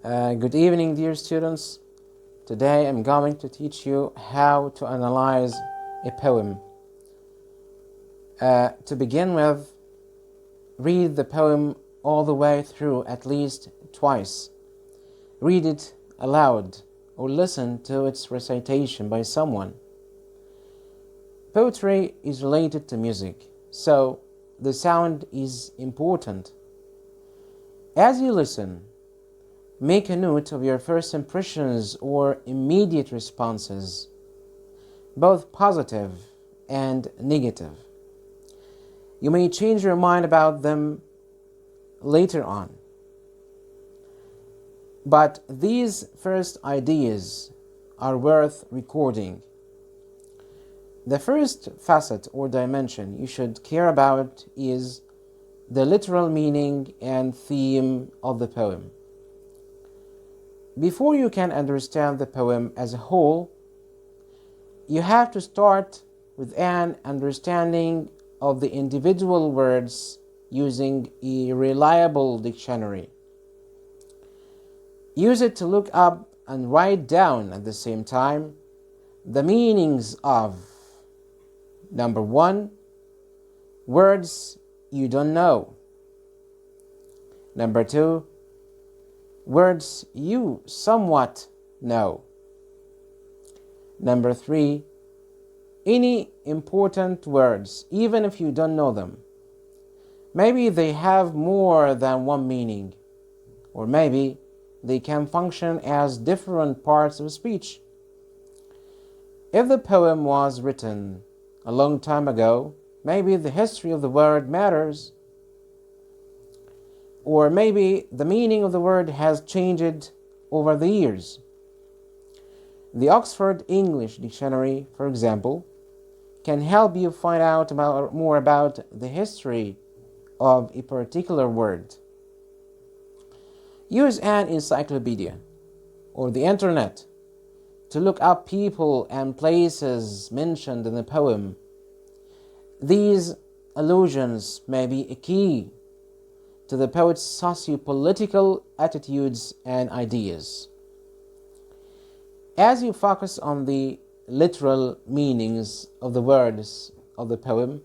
Good evening, dear students. Today I'm going to teach you how to analyze a poem. To begin with, read the poem all the way through at least twice. Read it aloud or listen to its recitation by someone. Poetry is related to music, so the sound is important. As you listen, make a note of your first impressions or immediate responses, both positive and negative. You may change your mind about them later on. But these first ideas are worth recording. The first facet or dimension you should care about is the literal meaning and theme of the poem. Before you can understand the poem as a whole, you have to start with an understanding of the individual words using a reliable dictionary. Use it to look up and write down at the same time the meanings of: number 1, words you don't know. Number 2, words you somewhat know. Number 3, any important words, even if you don't know them. Maybe they have more than one meaning, or maybe they can function as different parts of speech. If the poem was written a long time ago, maybe the history of the word matters, or maybe the meaning of the word has changed over the years. The Oxford English Dictionary, for example, can help you find out more about the history of a particular word. Use an encyclopedia or the internet to look up people and places mentioned in the poem. These allusions may be a key to the poet's socio-political attitudes and ideas. As you focus on the literal meanings of the words of the poem,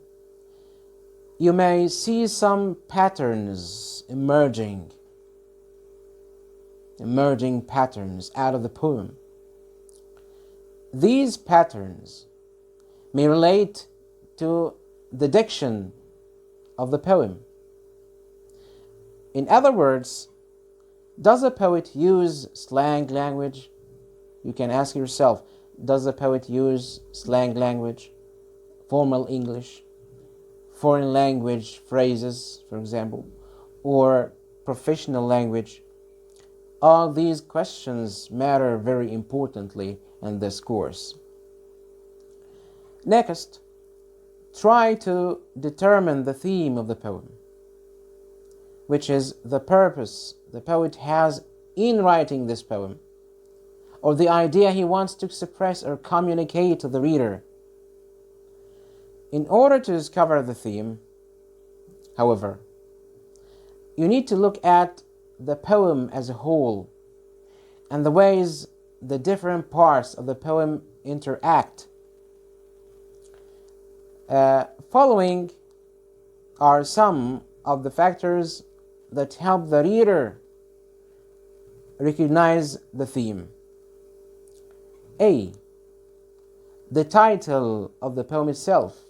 you may see some patterns emerging patterns out of the poem. These patterns may relate to the diction of the poem. In other words, does the poet use slang language? You can ask yourself, does the poet use slang language, formal English, foreign language phrases, for example, or professional language? All these questions matter very importantly in this course. Next, try to determine the theme of the poem, which is the purpose the poet has in writing this poem, or the idea he wants to express or communicate to the reader. In order to discover the theme, however, you need to look at the poem as a whole and the ways the different parts of the poem interact. Following are some of the factors that help the reader recognize the theme. A. The title of the poem itself.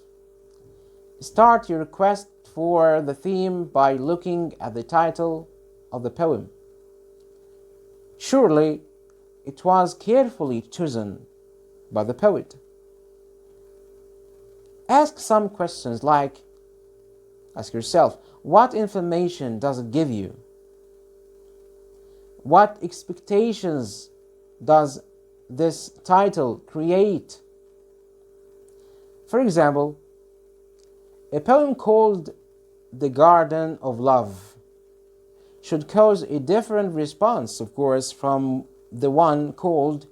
Start your quest for the theme by looking at the title of the poem. Surely it was carefully chosen by the poet. Ask some questions like, ask yourself, what information does it give you? What expectations does this title create? For example, a poem called The Garden of Love should cause a different response, of course, from the one called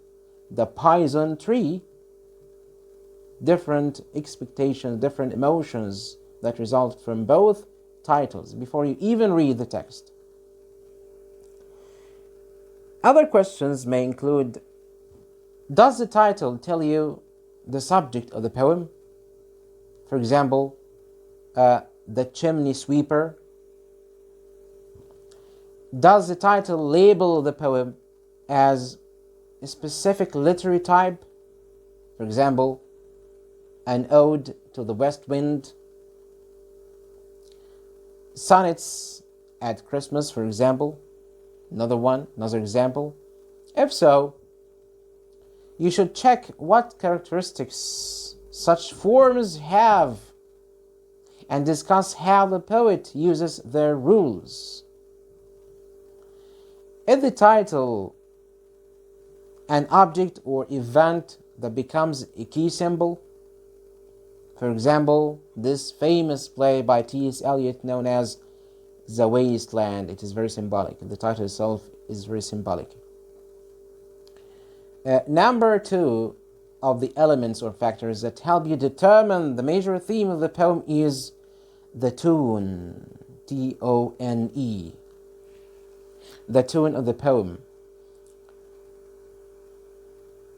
The Poison Tree. Different expectations, different emotions that result from both titles before you even read the text. Other questions may include: does the title tell you the subject of the poem? For example, The Chimney Sweeper. Does the title label the poem as a specific literary type? For example, An Ode to the West Wind, Sonnets at Christmas, for example, another example. If so, you should check what characteristics such forms have and discuss how the poet uses their rules. Is the title an object or event that becomes a key symbol? For example, this famous play by T.S. Eliot known as The Waste Land. It is very symbolic. The title itself is very symbolic. Number 2 of the elements or factors that help you determine the major theme of the poem is the tune. T-O-N-E. The tune of the poem.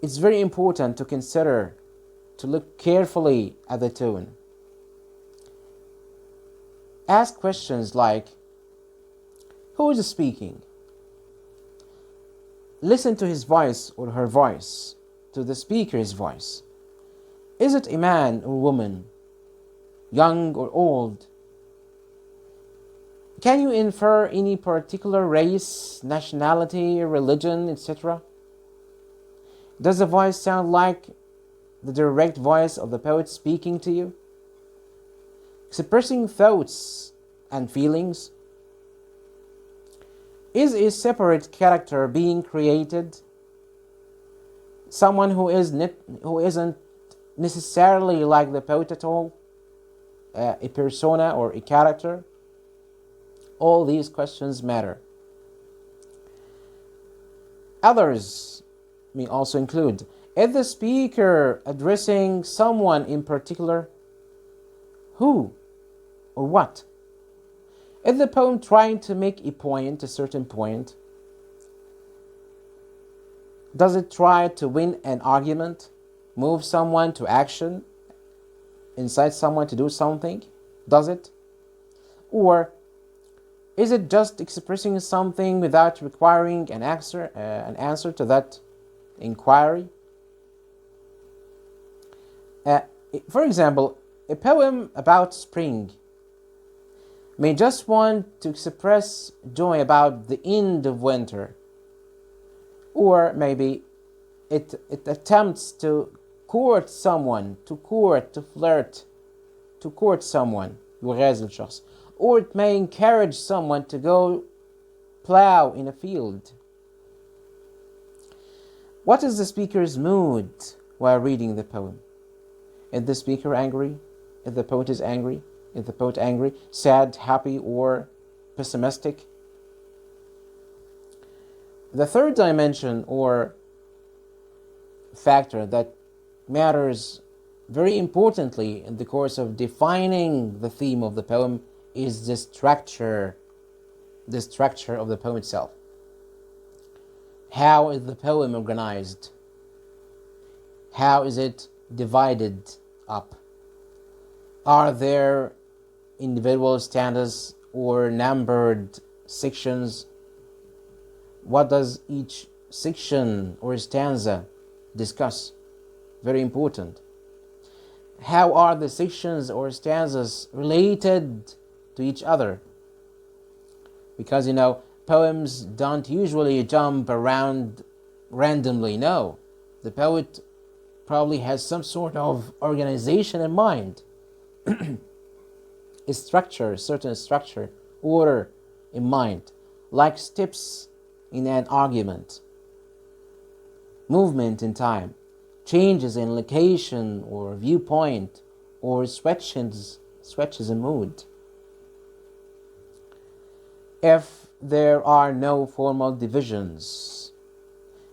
It's very important to consider, to look carefully at the tune. Ask questions like: who is speaking? Listen to his voice or her voice, to the speaker's voice. Is it a man or woman, young or old? Can you infer any particular race, nationality, religion, etc.? Does the voice sound like the direct voice of the poet speaking to you, expressing thoughts and feelings? Is a separate character being created, someone who isn't necessarily like the poet at all, a persona or a character? All these questions matter. Others may also include: is the speaker addressing someone in particular? Who or what? Is the poem trying to make a point, a certain point? Does it try to win an argument, move someone to action, incite someone to do something? Does it? Or is it just expressing something without requiring an answer to that inquiry? For example, a poem about spring may just want to express joy about the end of winter. Or maybe it attempts to court someone, to flirt, to court someone, يغازل شخص. Or it may encourage someone to go plow in a field. What is the speaker's mood while reading the poem? Is the speaker angry? Is the poet angry? Is the poet angry, sad, happy, or pessimistic? The third dimension or factor that matters very importantly in the course of defining the theme of the poem is the structure of the poem itself. How is the poem organized? How is it divided up? Are there individual stanzas or numbered sections? What does each section or stanza discuss? Very important. How are the sections or stanzas related to each other? Because poems don't usually jump around randomly. No, the poet probably has some sort of organization in mind. A structure, certain structure, order in mind, like steps in an argument, movement in time, changes in location or viewpoint, or switches in mood. If there are no formal divisions,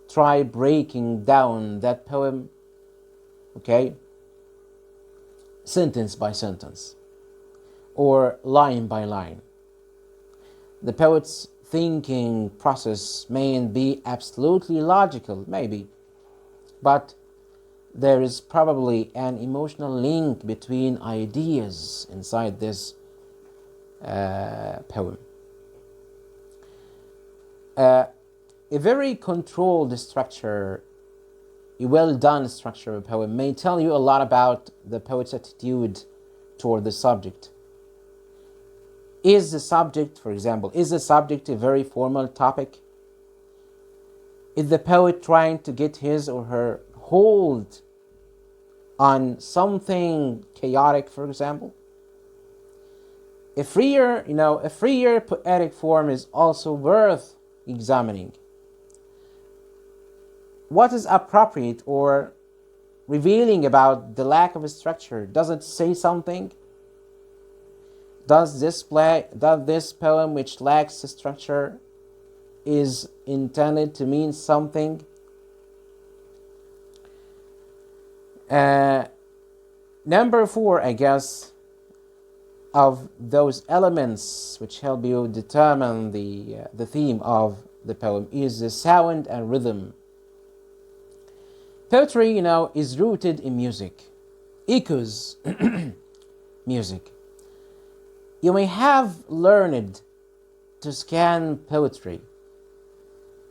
try breaking down that poem, sentence by sentence, or line by line. The poet's thinking process may be absolutely logical, maybe, but there is probably an emotional link between ideas inside this poem. A very controlled structure, a well-done structure of a poem may tell you a lot about the poet's attitude toward the subject. Is the subject, for example, is the subject a very formal topic? Is the poet trying to get his or her hold on something chaotic, for example? A freer poetic form is also worth examining. What is appropriate or revealing about the lack of a structure? Does it say something? Does this poem, which lacks a structure, is intended to mean something? Number 4, I guess, of those elements which help you determine the theme of the poem is the sound and rhythm. Poetry, is rooted in music, echoes, music. You may have learned to scan poetry.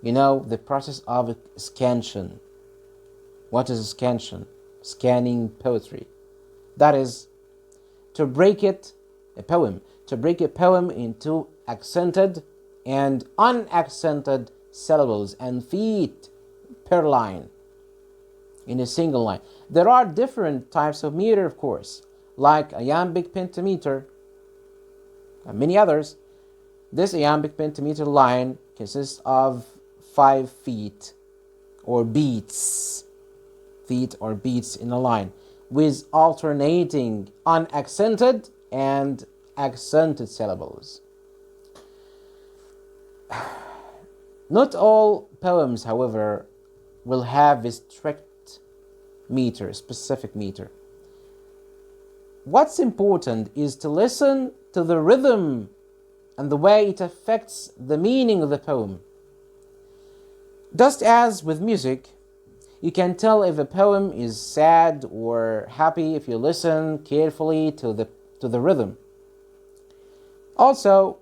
The process of scansion. What is scansion? Scanning poetry. That is to break a poem into accented and unaccented syllables and feet per line in a single line. There are different types of meter, of course, like iambic pentameter and many others. This iambic pentameter line consists of 5 feet or beats in a line with alternating unaccented and accented syllables. Not all poems, however, will have a strict meter, specific meter. What's important is to listen to the rhythm and the way it affects the meaning of the poem. Just as with music, you can tell if a poem is sad or happy if you listen carefully to the rhythm. Also,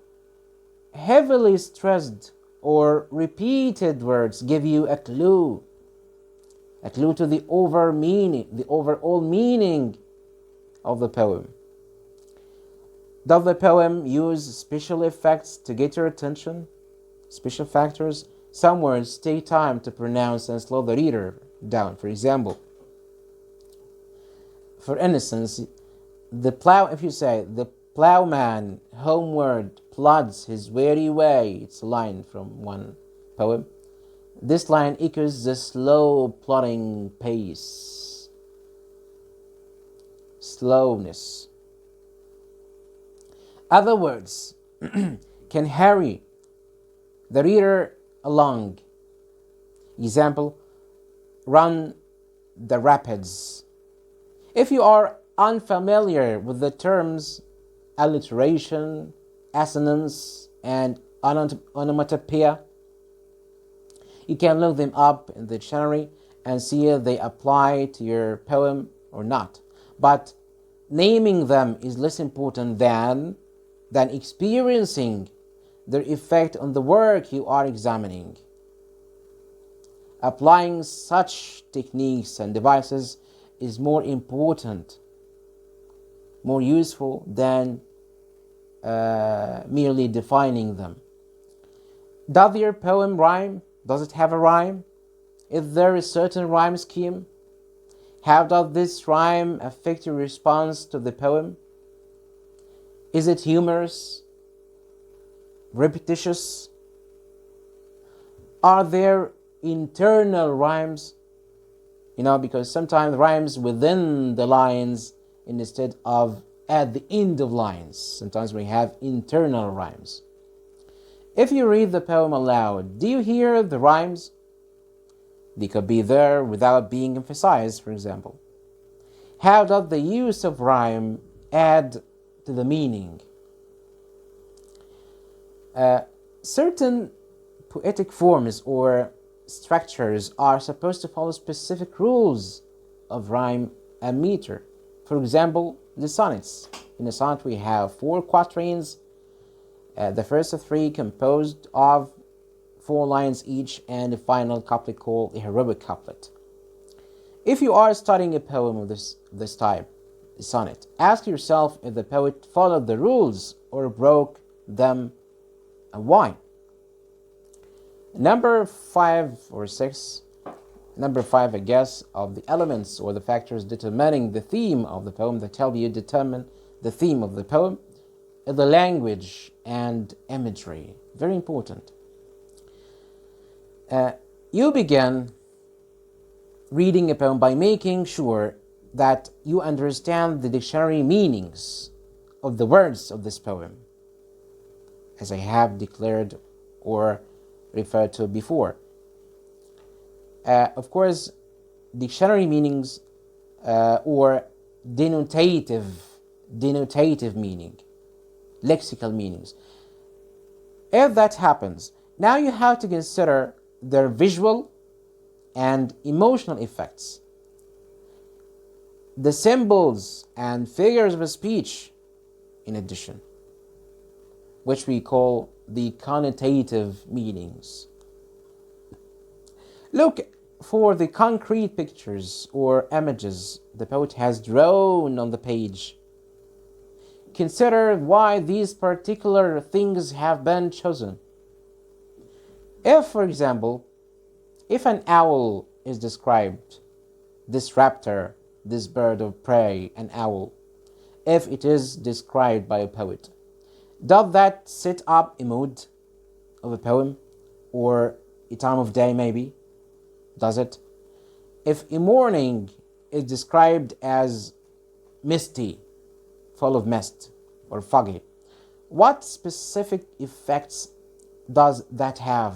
heavily stressed or repeated words give you a clue to the overall meaning of the poem. Does the poem use special effects to get your attention? Special factors? Some words take time to pronounce and slow the reader down. For example, for instance, if you say, the plowman homeward plods his weary way, it's a line from one poem. This line echoes the slow plodding pace, slowness. Other words can hurry the reader along. Example, run the rapids. If you are unfamiliar with the terms alliteration, assonance, and onomatopoeia, you can look them up in the dictionary and see if they apply to your poem or not. But naming them is less important than experiencing their effect on the work you are examining. Applying such techniques and devices is more important, more useful than merely defining them. Does your poem rhyme? Does it have a rhyme? Is there a certain rhyme scheme? How does this rhyme affect your response to the poem? Is it humorous? Repetitious? Are there internal rhymes? Because sometimes rhymes within the lines instead of at the end of lines. Sometimes we have internal rhymes. If you read the poem aloud, do you hear the rhymes? They could be there without being emphasized, for example. How does the use of rhyme add to the meaning? Certain poetic forms or structures are supposed to follow specific rules of rhyme and meter. For example, the sonnets. In a sonnet, we have 4 quatrains, the first 3 composed of 4 lines each, and the final couplet called a heroic couplet. If you are studying a poem of this type, a sonnet, ask yourself if the poet followed the rules or broke them, and why. Number 5 or 6, number 5, I guess, of the elements or the factors determining the theme of the poem that help you determine the theme of the poem is the language and imagery. Very important. You begin reading a poem by making sure that you understand the dictionary meanings of the words of this poem, as I have declared or referred to before. Of course, dictionary meanings or denotative meaning, lexical meanings. If that happens, now you have to consider their visual and emotional effects, the symbols and figures of speech, in addition, which we call the connotative meanings. Look for the concrete pictures or images the poet has drawn on the page. Consider why these particular things have been chosen. If, for example, if an owl is described, this raptor, this bird of prey, an owl, if it is described by a poet, does that set up a mood of a poem or a time of day maybe? Does it? If a morning is described as misty, full of mist or foggy, what specific effects does that have?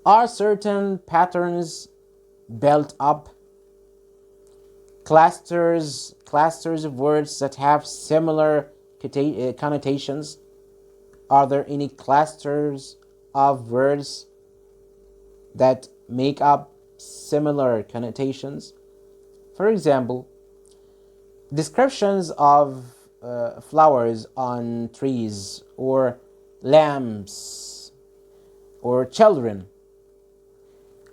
Are certain patterns built up? Clusters of words that have similar connotations? Are there any clusters of words that make up similar connotations? For example, descriptions of flowers on trees, or lamps, or children,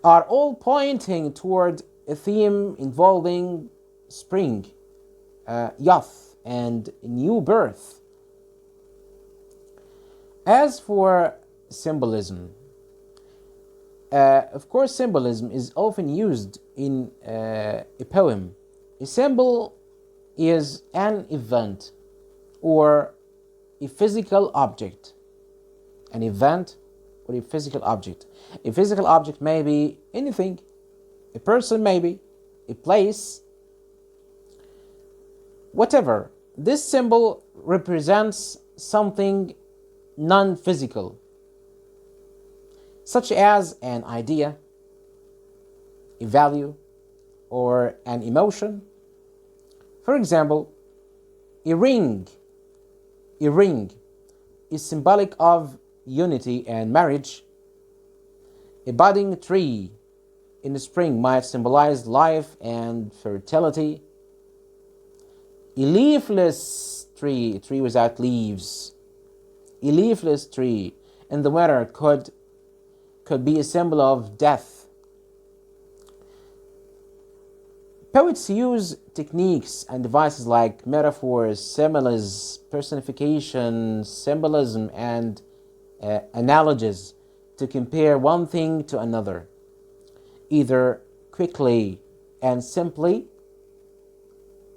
are all pointing toward a theme involving spring, youth, and new birth. As for symbolism, of course, symbolism is often used in a poem. A symbol is an event or a physical object. An event or a physical object. A physical object may be anything, a person maybe, a place, whatever. This symbol represents something non-physical, such as an idea, a value, or an emotion. For example, a ring is symbolic of unity and marriage. A budding tree in the spring might symbolize life and fertility. A leafless tree, a tree without leaves, a leafless tree in the winter could be a symbol of death. Poets use techniques and devices like metaphors, similes, personification, symbolism, and analogies to compare one thing to another, either quickly and simply,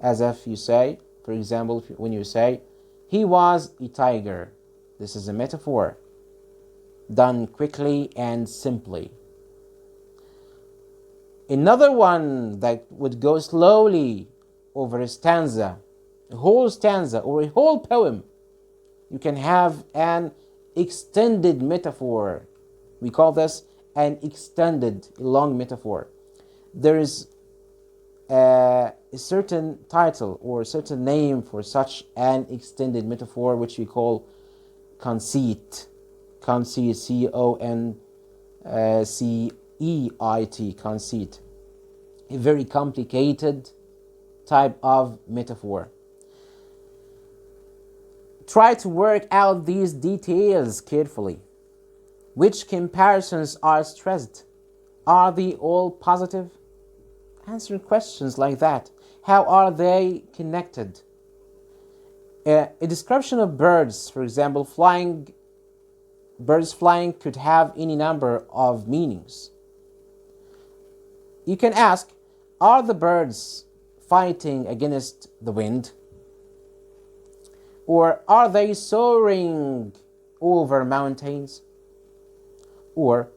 as if you say, for example, when you say, he was a tiger. This is a metaphor done quickly and simply. Another one that would go slowly over a stanza, a whole stanza or a whole poem. You can have an extended metaphor. We call this an extended, long metaphor. There is a certain title or a certain name for such an extended metaphor, which we call conceit, conceit, C-O-N-C-E-I-T, conceit. A very complicated type of metaphor. Try to work out these details carefully. Which comparisons are stressed? Are they all positive? Answer questions like that. How are they connected? A description of birds, for example, birds flying could have any number of meanings. You can ask, are the birds fighting against the wind? Or are they soaring over mountains? Or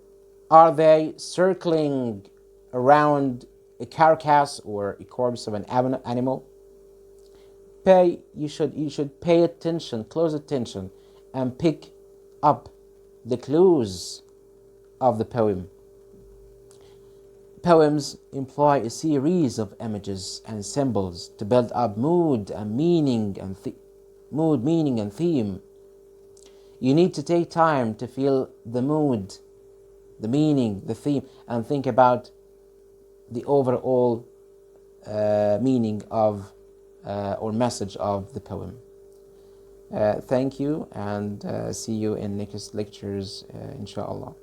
are they circling around a carcass or a corpse of an animal? You should pay attention, close attention, and pick up the clues of the poem. Poems employ a series of images and symbols to build up mood, meaning, and theme. You need to take time to feel the mood, the meaning, the theme, and think about the overall meaning of or message of the poem. Thank you, and see you in next lectures, inshallah.